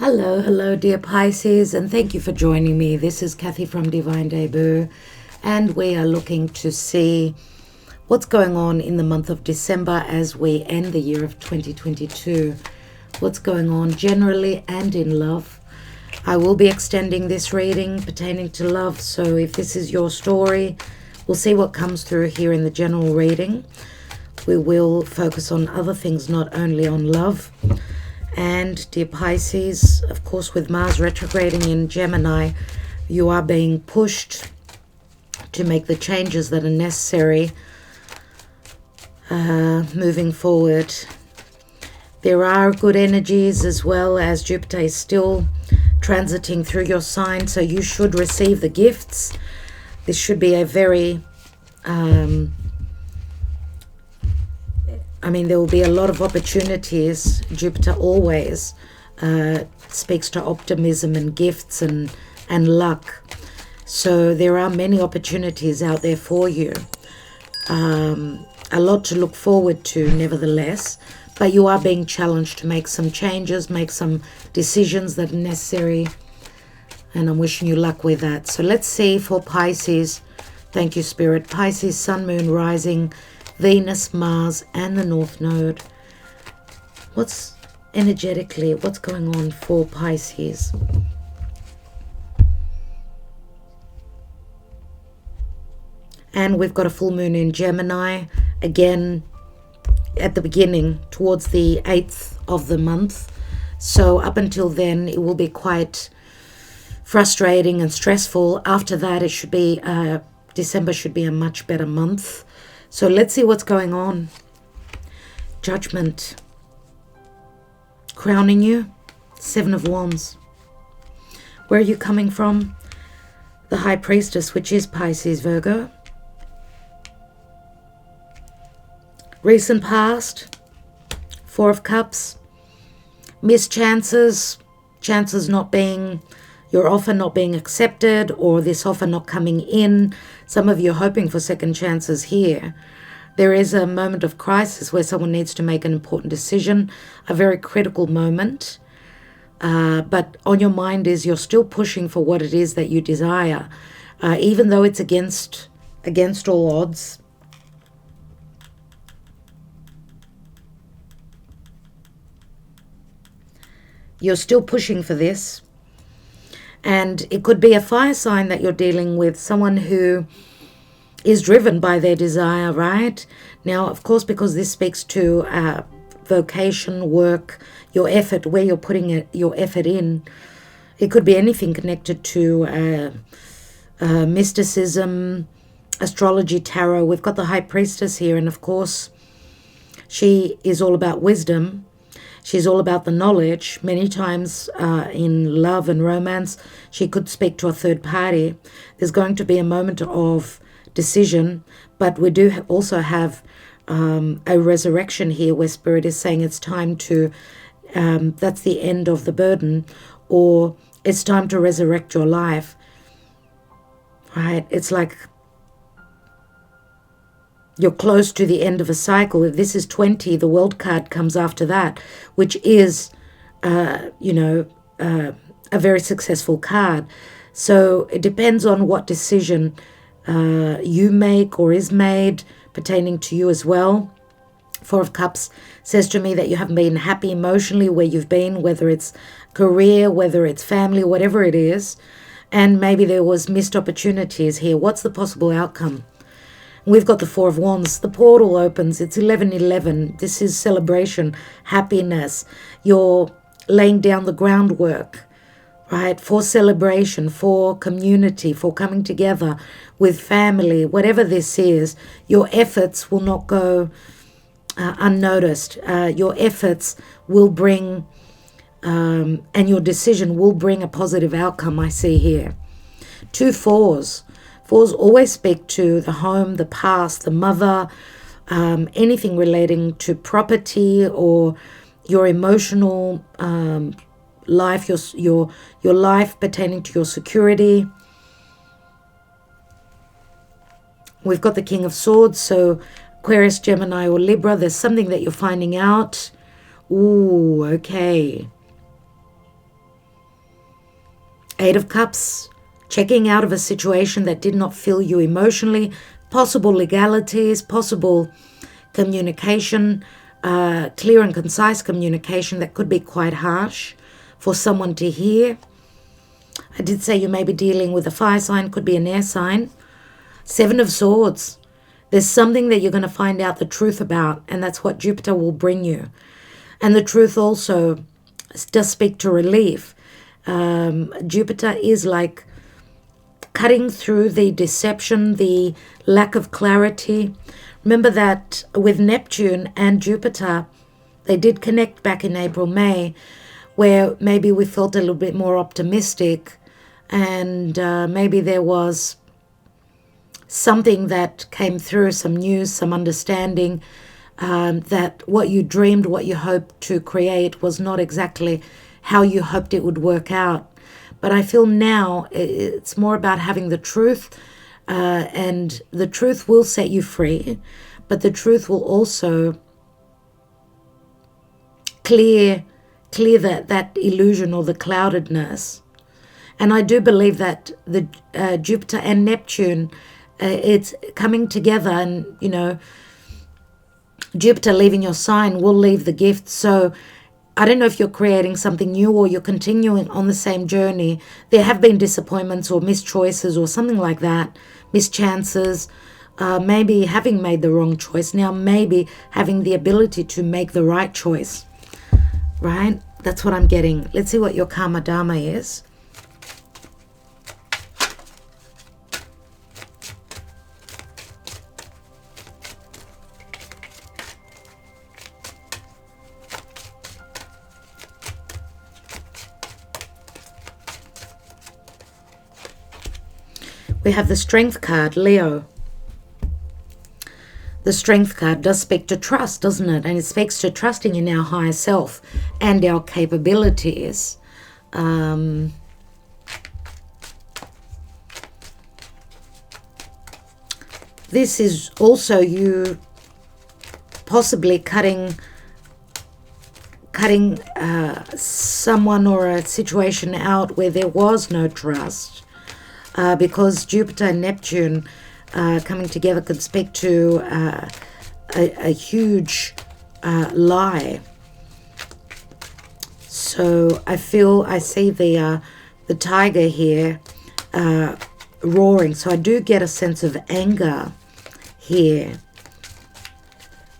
Hello, dear Pisces, and thank you for joining me. This is Kathy from Divine Debut, and we are looking to see what's going on in the month of December as we end the year of 2022. What's going on generally and in love. I will be extending this reading pertaining to love, so if this is your story, we'll see what comes through here in the general reading. We will focus on other things, not only on love. And dear Pisces, of course, with Mars retrograding in Gemini, you are being pushed to make the changes that are necessary moving forward. There are good energies as well, as Jupiter is still transiting through your sign, so you should receive the gifts. This should be a very there will be a lot of opportunities. Jupiter always speaks to optimism and gifts and luck. So there are many opportunities out there for you. A lot to look forward to, nevertheless. But you are being challenged to make some changes, make some decisions that are necessary. And I'm wishing you luck with that. So let's see for Pisces. Thank you, Spirit. Pisces, Sun, Moon, Rising, Venus, Mars, and the North Node. What's going on for Pisces? And we've got a full moon in Gemini, again, at the beginning, towards the 8th of the month. So up until then, it will be quite frustrating and stressful. After that, it should be, December should be a much better month. So let's see what's going on. Judgment. Crowning you. 7 of Wands. Where are you coming from? The High Priestess, which is Pisces, Virgo. Recent past. 4 of Cups. Missed chances. Chances not being, your offer not being accepted, or this offer not coming in. Some of you are hoping for second chances here. There is a moment of crisis where someone needs to make an important decision, a very critical moment. But on your mind is you're still pushing for what it is that you desire, even though it's against all odds. You're still pushing for this. And it could be a fire sign that you're dealing with, someone who is driven by their desire, right? Now, of course, because this speaks to vocation, work, your effort, where you're putting your effort in. It could be anything connected to mysticism, astrology, tarot. We've got the High Priestess here, and of course, she is all about wisdom. She's all about the knowledge. Many times in love and romance, she could speak to a third party. There's going to be a moment of decision, but we do also have a resurrection here where Spirit is saying it's time to, that's the end of the burden, or it's time to resurrect your life, right? It's like you're close to the end of a cycle. If this is 20, the World card comes after that, which is, a very successful card. So it depends on what decision you make or is made pertaining to you as well. 4 of Cups says to me that you haven't been happy emotionally where you've been, whether it's career, whether it's family, whatever it is. And maybe there was missed opportunities here. What's the possible outcome? We've got the 4 of Wands. The portal opens. It's 11:11. This is celebration, happiness. You're laying down the groundwork, right, for celebration, for community, for coming together with family. Whatever this is, your efforts will not go unnoticed. Your efforts will bring, and your decision will bring a positive outcome, I see here. 2 fours. 4s always speak to the home, the past, the mother, anything relating to property or your emotional life, your life pertaining to your security. We've got the King of Swords, so Aquarius, Gemini, or Libra. There's something that you're finding out. Ooh, okay. Eight of Cups, checking out of a situation that did not fill you emotionally, possible legalities, possible communication, clear and concise communication that could be quite harsh for someone to hear. I did say you may be dealing with a fire sign, could be an air sign. Seven of Swords. There's something that you're going to find out the truth about, and that's what Jupiter will bring you. And the truth also does speak to relief. Jupiter is like cutting through the deception, the lack of clarity. Remember that with Neptune and Jupiter, they did connect back in April, May, where maybe we felt a little bit more optimistic, and maybe there was something that came through, some news, some understanding, that what you dreamed, what you hoped to create was not exactly how you hoped it would work out. But I feel now it's more about having the truth, and the truth will set you free, but the truth will also clear that illusion or the cloudedness. And I do believe that the Jupiter and Neptune, it's coming together, and Jupiter leaving your sign will leave the gift. So I don't know if you're creating something new or you're continuing on the same journey. There have been disappointments or mischoices or something like that, mischances, maybe having made the wrong choice, now maybe having the ability to make the right choice, right? That's what I'm getting. Let's see what your karma dharma is. We have the Strength card, Leo. The Strength card does speak to trust, doesn't it? And it speaks to trusting in our higher self and our capabilities. This is also you possibly cutting someone or a situation out where there was no trust. Because Jupiter and Neptune coming together could speak to a huge lie. So I see the tiger here roaring. So I do get a sense of anger here.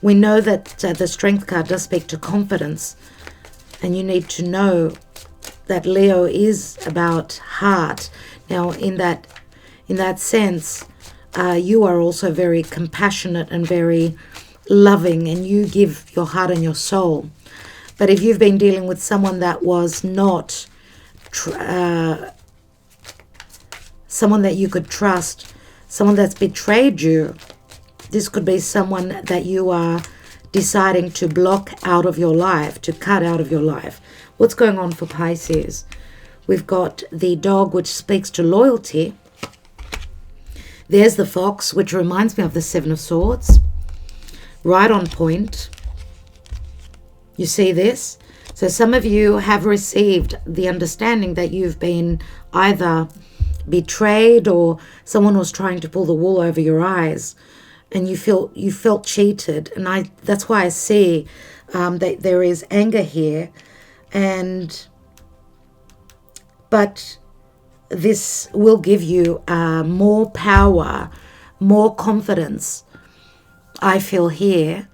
We know that the Strength card does speak to confidence, and you need to know that Leo is about heart. Now, in that sense, you are also very compassionate and very loving, and you give your heart and your soul. But if you've been dealing with someone that was not someone that you could trust, someone that's betrayed you, this could be someone that you are deciding to block out of your life, to cut out of your life. What's going on for Pisces? We've got the dog, which speaks to loyalty. There's the fox, which reminds me of the Seven of Swords. Right on point. You see this? So some of you have received the understanding that you've been either betrayed or someone was trying to pull the wool over your eyes, and you felt cheated. And that's why I see that there is anger here, but this will give you more power, more confidence, I feel here.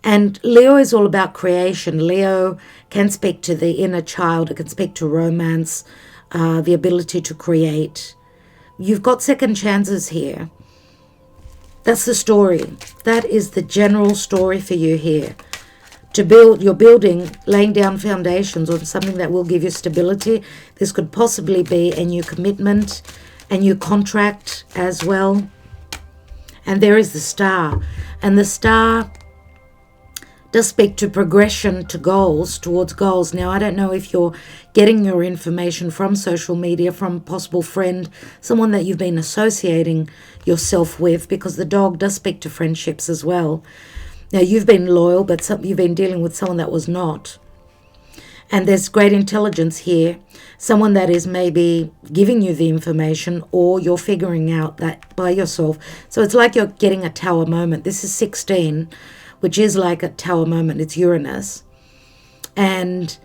And Leo is all about creation. Leo can speak to the inner child. It can speak to romance, the ability to create. You've got second chances here. That's the story. That is the general story for you here. To build, you're building, laying down foundations on something that will give you stability. This could possibly be a new commitment, a new contract as well. And there is the star. And the star does speak to progression to goals, towards goals. Now, I don't know if you're getting your information from social media, from a possible friend, someone that you've been associating yourself with, because the dog does speak to friendships as well. Now, you've been loyal, but you've been dealing with someone that was not. And there's great intelligence here. Someone that is maybe giving you the information, or you're figuring out that by yourself. So it's like you're getting a tower moment. This is 16, which is like a tower moment. It's Uranus. And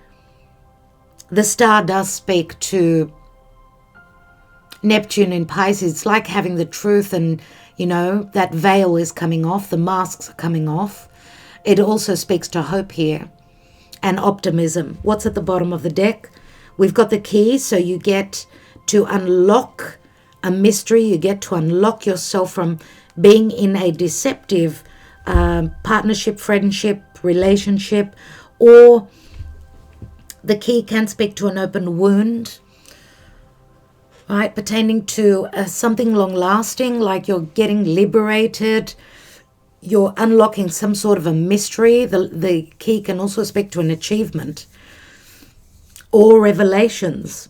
the star does speak to Neptune in Pisces. It's like having the truth, and, you know, that veil is coming off. The masks are coming off. It also speaks to hope here and optimism. What's at the bottom of the deck? We've got the key, so you get to unlock a mystery. You get to unlock yourself from being in a deceptive partnership, friendship, relationship, or the key can speak to an open wound, right, pertaining to something long-lasting, like you're getting liberated, you're unlocking some sort of a mystery. The key can also speak to an achievement or revelations.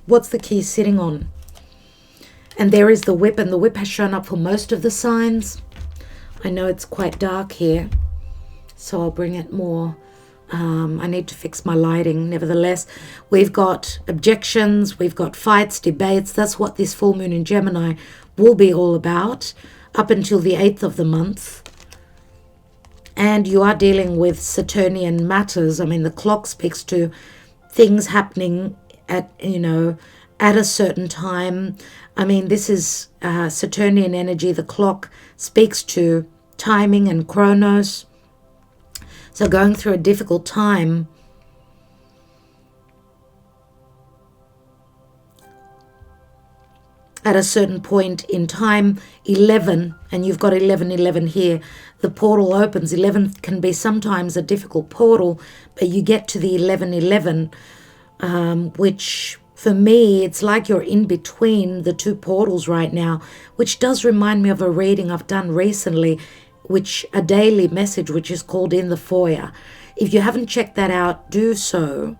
What's the key sitting on? And there is the whip, and the whip has shown up for most of the signs. I know it's quite dark here, so I'll bring it more. I need to fix my lighting. Nevertheless, we've got objections, we've got fights, debates. That's what this full moon in Gemini will be all about up until the 8th of the month. And you are dealing with Saturnian matters. I mean, the clock speaks to things happening at, you know, at a certain time. I mean, this is Saturnian energy. The clock speaks to timing and chronos. So going through a difficult time. At a certain point in time, 11, and you've got 11 here, the portal opens. 11 can be sometimes a difficult portal, but you get to the 11, which for me, it's like you're in between the two portals right now, which does remind me of a reading I've done recently, which a daily message, which is called In the Foyer. If you haven't checked that out, do so,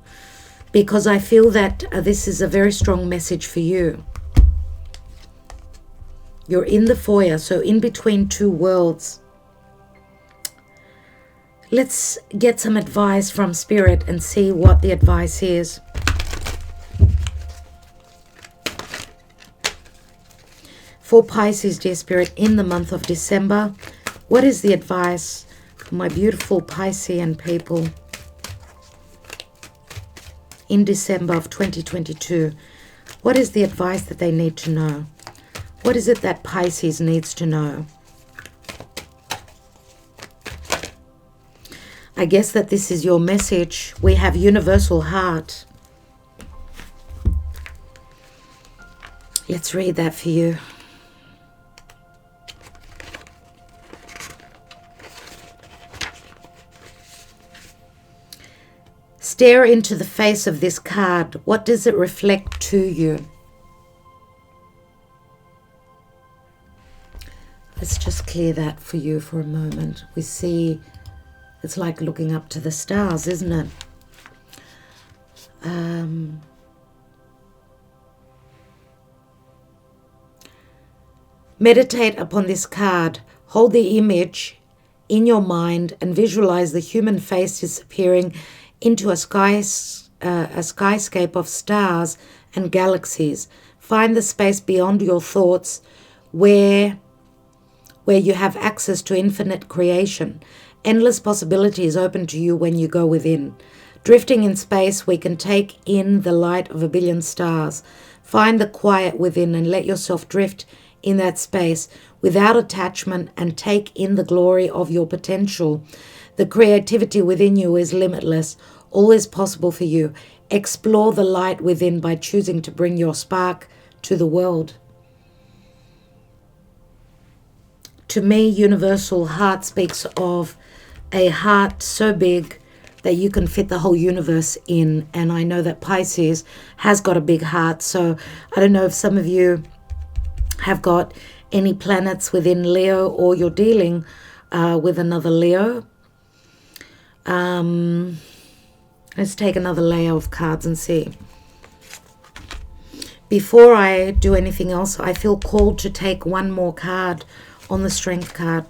because I feel that this is a very strong message for you. You're in the foyer, so in between two worlds. Let's get some advice from Spirit and see what the advice is. For Pisces, dear Spirit, in the month of December, what is the advice for my beautiful Piscean people in December of 2022? What is the advice that they need to know? What is it that Pisces needs to know? I guess that this is your message. We have universal heart. Let's read that for you. Stare into the face of this card. What does it reflect to you? Let's just clear that for you for a moment. We see it's like looking up to the stars, isn't it? Meditate upon this card. Hold the image in your mind and visualize the human face disappearing into a skyscape of stars and galaxies. Find the space beyond your thoughts where you have access to infinite creation. Endless possibilities open to you when you go within. Drifting in space, we can take in the light of a billion stars. Find the quiet within and let yourself drift in that space without attachment and take in the glory of your potential. The creativity within you is limitless. All is possible for you. Explore the light within by choosing to bring your spark to the world. To me, universal heart speaks of a heart so big that you can fit the whole universe in. And I know that Pisces has got a big heart. So I don't know if some of you have got any planets within Leo, or you're dealing with another Leo. Let's take another layer of cards and see. Before I do anything else, I feel called to take one more card on the Strength card.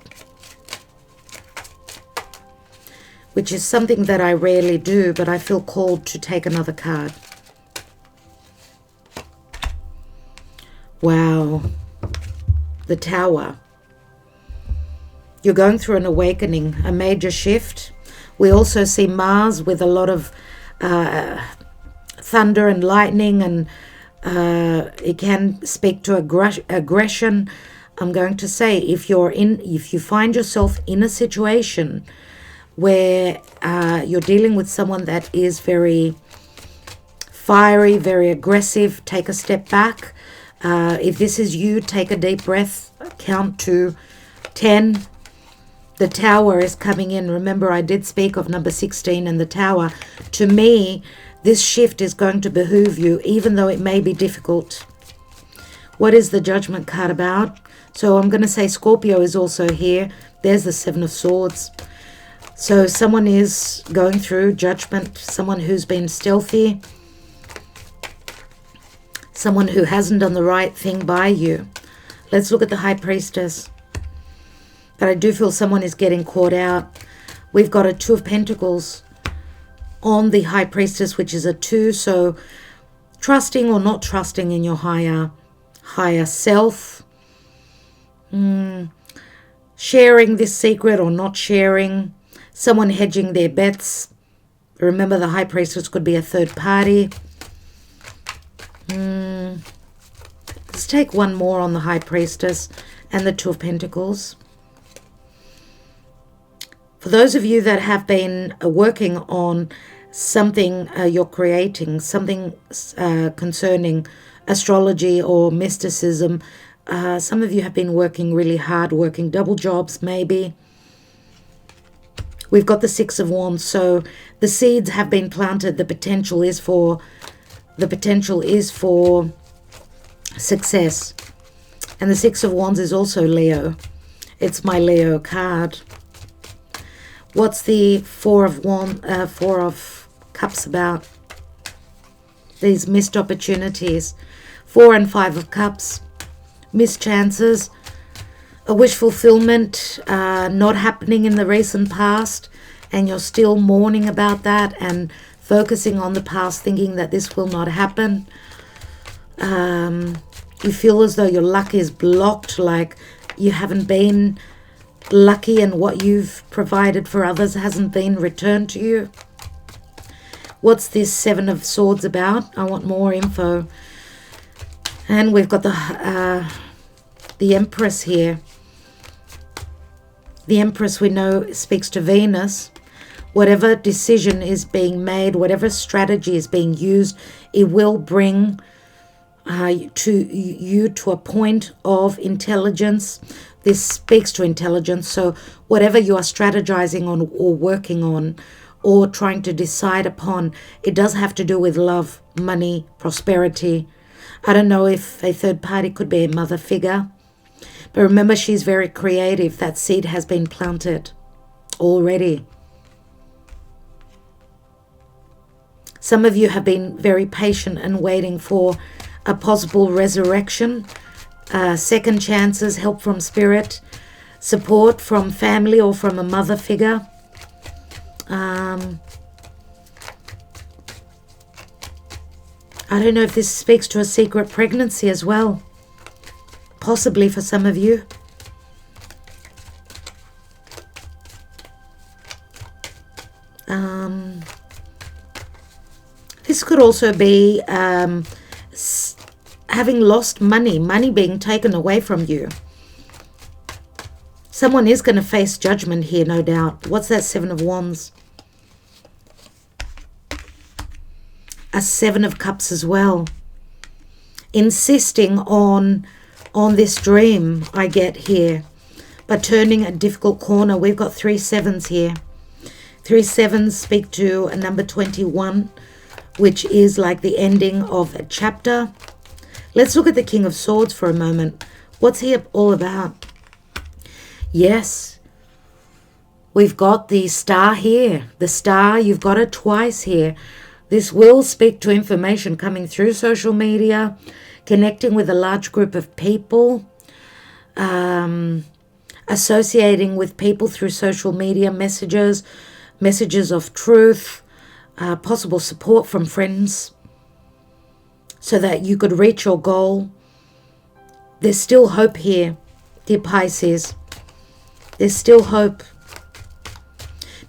which is something that I rarely do, but I feel called to take another card. Wow. The Tower. You're going through an awakening, a major shift. We also see Mars with a lot of thunder and lightning, and it can speak to aggression. I'm going to say, if you find yourself in a situation where you're dealing with someone that is very fiery, very aggressive, take a step back. If this is you, take a deep breath, count to 10. The Tower is coming in. Remember, I did speak of number 16 and the Tower. To me, this shift is going to behoove you, even though it may be difficult. What is the Judgment card about? So I'm going to say Scorpio is also here. There's the Seven of Swords. So someone is going through judgment, someone who's been stealthy, someone who hasn't done the right thing by you. Let's look at the High Priestess. But I do feel someone is getting caught out. We've got a Two of Pentacles on the High Priestess, which is a 2. So trusting or not trusting in your higher self. Sharing this secret or not sharing. Someone hedging their bets. Remember, the High Priestess could be a third party. Let's take one more on the High Priestess and the Two of Pentacles. For those of you that have been working on something you're creating, something concerning astrology or mysticism, some of you have been working really hard, working double jobs maybe. We've got the Six of Wands, so the seeds have been planted. The potential is for success. And the Six of Wands is also Leo. It's my Leo card. What's the Four of Cups about? These missed opportunities. 4 and 5 of Cups. Missed chances. A wish fulfillment not happening in the recent past. And you're still mourning about that and focusing on the past, thinking that this will not happen. You feel as though your luck is blocked, like you haven't been lucky and what you've provided for others hasn't been returned to you. What's this Seven of Swords about? I want more info. And we've got the Empress here. The Empress, we know, speaks to Venus. Whatever decision is being made, whatever strategy is being used, it will bring you to a point of intelligence. This speaks to intelligence. So whatever you are strategizing on or working on or trying to decide upon, it does have to do with love, money, prosperity. I don't know if a third party could be a mother figure. But remember, she's very creative. That seed has been planted already. Some of you have been very patient and waiting for a possible resurrection, second chances, help from spirit, support from family or from a mother figure. I don't know if this speaks to a secret pregnancy as well. Possibly for some of you. This could also be having lost money being taken away from you. Someone is going to face judgment here, no doubt. What's that Seven of Wands? A Seven of Cups as well. Insisting on this dream I get here. But turning a difficult corner. We've got 3 sevens here. 3 sevens speak to a number 21, which is like the ending of a chapter. Let's look at the King of Swords for a moment. What's he all about? Yes, we've got the Star here. The Star, you've got it twice here. This will speak to information coming through social media, connecting with a large group of people, associating with people through social media messages, messages of truth, possible support from friends so that you could reach your goal. There's still hope here, dear Pisces. There's still hope.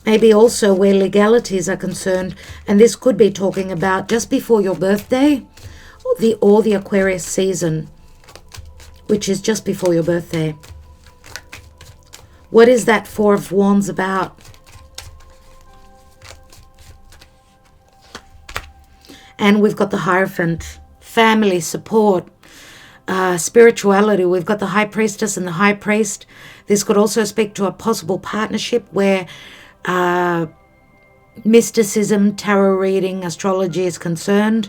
Maybe also where legalities are concerned, and this could be talking about just before your birthday or the Aquarius season, which is just before your birthday. What is that Four of Wands about? And we've got the Hierophant, family support, spirituality. We've got the High Priestess and the High Priest. This could also speak to a possible partnership where mysticism, tarot reading, astrology is concerned.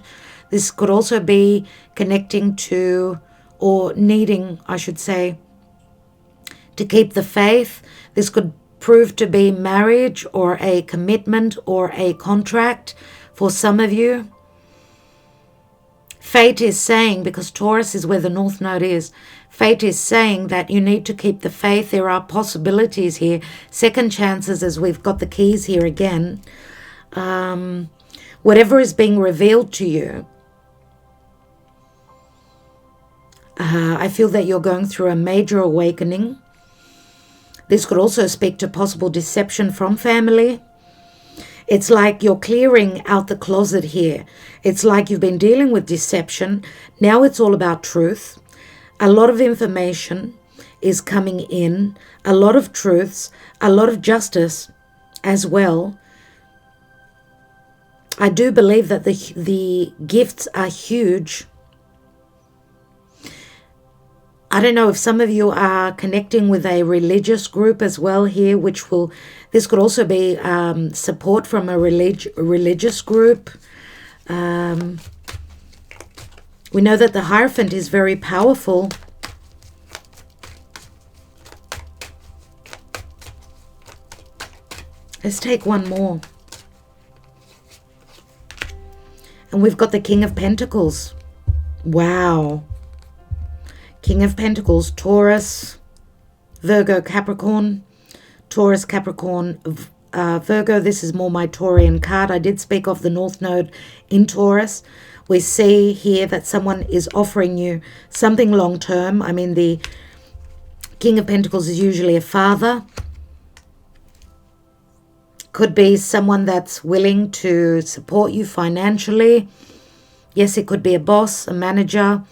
This could also be connecting to, or needing, I should say, to keep the faith. This could prove to be marriage or a commitment or a contract for some of you. Fate is saying, because Taurus is where the North Node is, fate is saying that you need to keep the faith. There are possibilities here, second chances, as we've got the keys here again. Whatever is being revealed to you, I feel that you're going through a major awakening. This could also speak to possible deception from family. It's like you're clearing out the closet here. It's like you've been dealing with deception. Now it's all about truth. A lot of information is coming in, a lot of truths, a lot of justice as well. I do believe that the gifts are huge. I don't know if some of you are connecting with a religious group as well here, this could also be support from a religious group. We know that the Hierophant is very powerful. Let's take one more. And we've got the King of Pentacles. Wow. King of Pentacles, Taurus, Virgo, Capricorn, Taurus, Capricorn, Virgo. This is more my Taurian card. I did speak of the North Node in Taurus. We see here that someone is offering you something long term. I mean, the King of Pentacles is usually a father. Could be someone that's willing to support you financially. Yes, it could be a boss, a manager,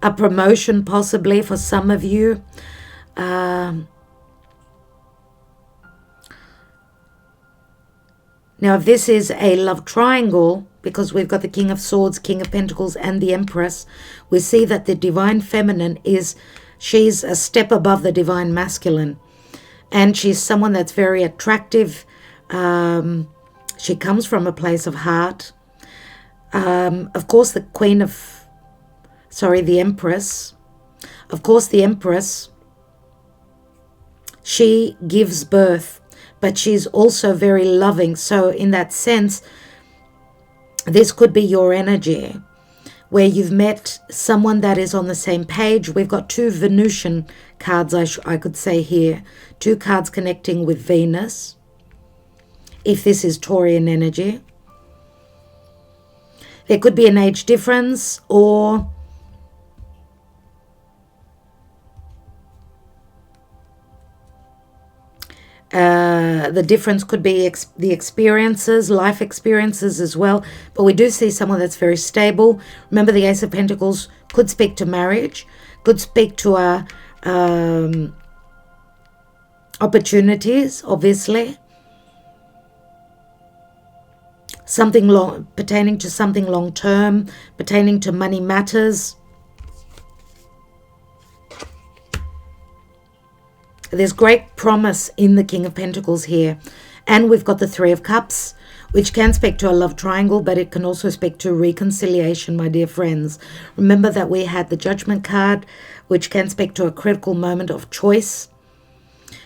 a promotion possibly for some of you. Now, if this is a love triangle, because we've got the King of Swords, King of Pentacles, and the Empress, we see that the Divine Feminine she's a step above the Divine Masculine. And she's someone that's very attractive. She comes from a place of heart. Of course, the Empress. Of course, the Empress, she gives birth, but she's also very loving. So in that sense, this could be your energy, where you've met someone that is on the same page. We've got two Venusian cards, I could say here. Two cards connecting with Venus, if this is Taurian energy. There could be an age difference, or the difference could be the experiences, life experiences as well. But we do see someone that's very stable. Remember, the Ace of Pentacles could speak to marriage, could speak to opportunities, obviously. Something pertaining to something long term, pertaining to money matters. There's great promise in the King of Pentacles here. And we've got the Three of Cups, which can speak to a love triangle, but it can also speak to reconciliation, my dear friends. Remember that we had the Judgment card, which can speak to a critical moment of choice.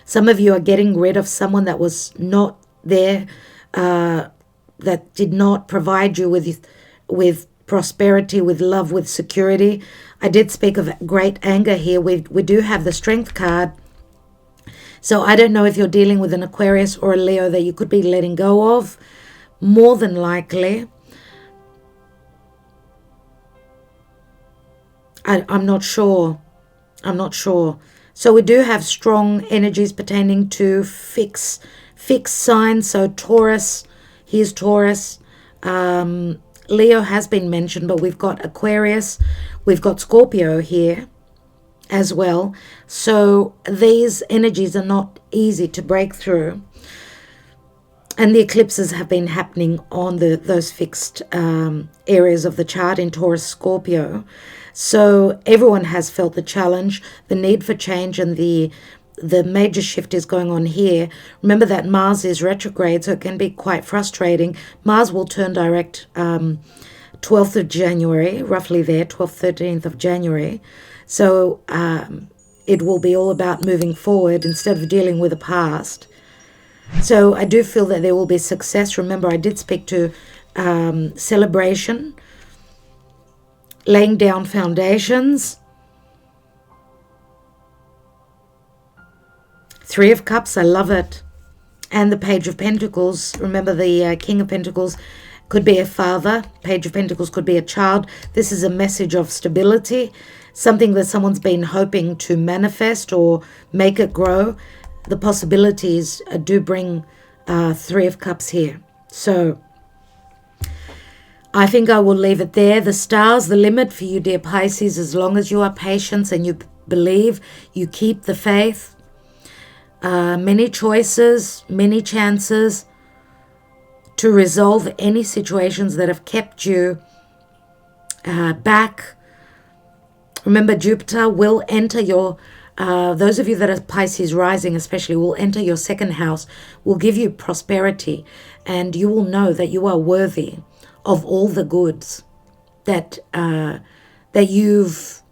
Some of you are getting rid of someone that was not there, that did not provide you with prosperity, with love, with security. I did speak of great anger here. We do have the Strength card, So I don't know if you're dealing with an Aquarius or a Leo that you could be letting go of. More than likely. I'm not sure. I'm not sure. So we do have strong energies pertaining to fixed signs. So Taurus, here's Taurus. Leo has been mentioned, but we've got Aquarius. We've got Scorpio here as well. So these energies are not easy to break through. And the eclipses have been happening on those fixed areas of the chart in Taurus, Scorpio. So everyone has felt the challenge, the need for change, and the major shift is going on here. Remember that Mars is retrograde, so it can be quite frustrating. Mars will turn direct 12th of January, roughly there, 12th, 13th of January. So it will be all about moving forward instead of dealing with the past. So I do feel that there will be success. Remember, I did speak to celebration, laying down foundations. Three of Cups, I love it. And the Page of Pentacles. Remember, the King of Pentacles could be a father. Page of Pentacles could be a child. This is a message of stability, something that someone's been hoping to manifest or make it grow. The possibilities do bring Three of Cups here. So I think I will leave it there. The stars, the limit for you, dear Pisces, as long as you are patient and you believe, you keep the faith. Many choices, many chances to resolve any situations that have kept you back. Remember, Jupiter will enter your those of you that are Pisces rising especially will enter your second house, will give you prosperity, and you will know that you are worthy of all the goods that you've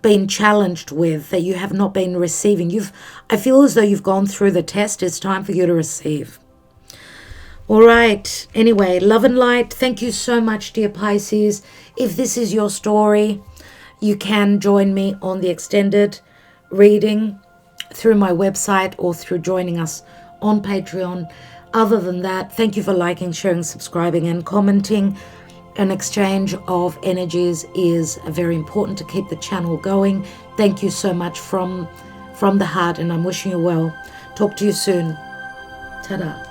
been challenged with, that you have not been receiving. I feel as though you've gone through the test. It's time for you to receive. All right. Anyway, love and light. Thank you so much, dear Pisces. If this is your story, you can join me on the extended reading through my website or through joining us on Patreon. Other than that, thank you for liking, sharing, subscribing, and commenting. An exchange of energies is very important to keep the channel going. Thank you so much from the heart, and I'm wishing you well. Talk to you soon. Ta-da.